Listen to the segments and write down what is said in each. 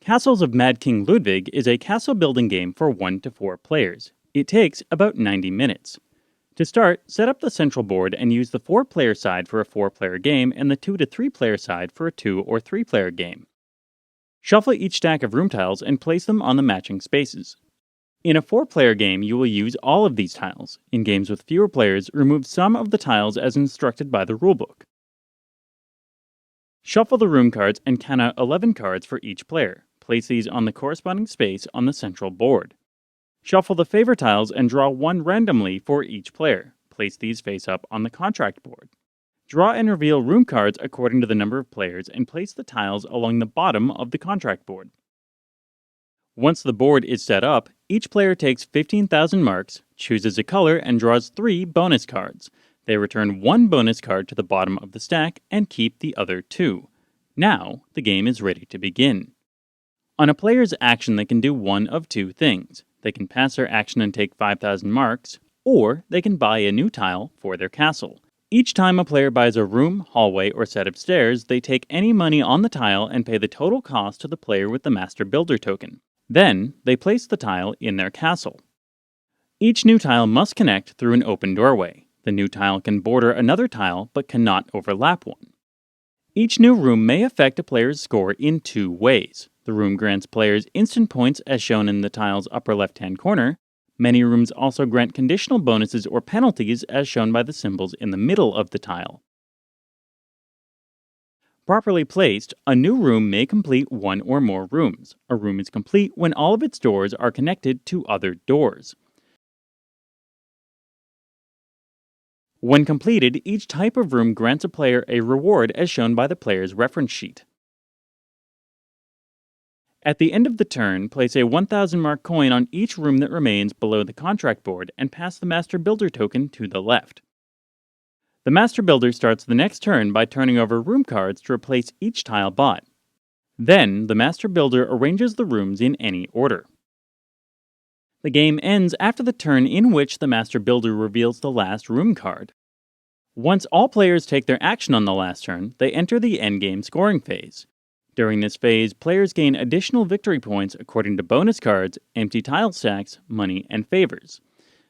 Castles of Mad King Ludwig is a castle building game for 1 to 4 players. It takes about 90 minutes. To start, set up the central board and use the 4-player side for a 4-player game and the 2 to 3-player side for a 2 or 3-player game. Shuffle each stack of room tiles and place them on the matching spaces. In a 4-player game, you will use all of these tiles. In games with fewer players, remove some of the tiles as instructed by the rulebook. Shuffle the room cards and count out 11 cards for each player. Place these on the corresponding space on the central board. Shuffle the favor tiles and draw one randomly for each player. Place these face up on the contract board. Draw and reveal room cards according to the number of players and place the tiles along the bottom of the contract board. Once the board is set up, each player takes 15,000 marks, chooses a color, and draws 3 bonus cards. They return 1 bonus card to the bottom of the stack and keep the other 2. Now, the game is ready to begin. On a player's action, they can do one of 2 things. They can pass their action and take 5,000 marks, or they can buy a new tile for their castle. Each time a player buys a room, hallway, or set of stairs, they take any money on the tile and pay the total cost to the player with the Master Builder token. Then, they place the tile in their castle. Each new tile must connect through an open doorway. The new tile can border another tile, but cannot overlap one. Each new room may affect a player's score in 2 ways. The room grants players instant points as shown in the tile's upper left-hand corner. Many rooms also grant conditional bonuses or penalties as shown by the symbols in the middle of the tile. Properly placed, a new room may complete 1 or more rooms. A room is complete when all of its doors are connected to other doors. When completed, each type of room grants a player a reward as shown by the player's reference sheet. At the end of the turn, place a 1,000 mark coin on each room that remains below the contract board and pass the Master Builder token to the left. The Master Builder starts the next turn by turning over room cards to replace each tile bought. Then, the Master Builder arranges the rooms in any order. The game ends after the turn in which the Master Builder reveals the last room card. Once all players take their action on the last turn, they enter the endgame scoring phase. During this phase, players gain additional victory points according to bonus cards, empty tile stacks, money, and favors.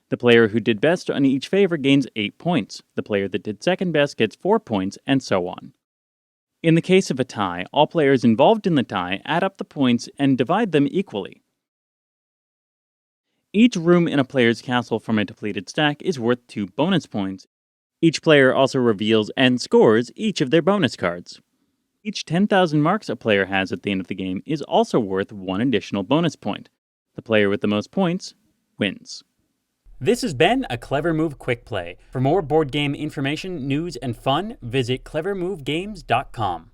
The player who did best on each favor gains 8 points. The player that did second best gets 4 points, and so on. In the case of a tie, all players involved in the tie add up the points and divide them equally. Each room in a player's castle from a depleted stack is worth 2 bonus points. Each player also reveals and scores each of their bonus cards. Each 10,000 marks a player has at the end of the game is also worth 1 additional bonus point. The player with the most points wins. This has been a Clever Move Quick Play. For more board game information, news, and fun, visit clevermovegames.com.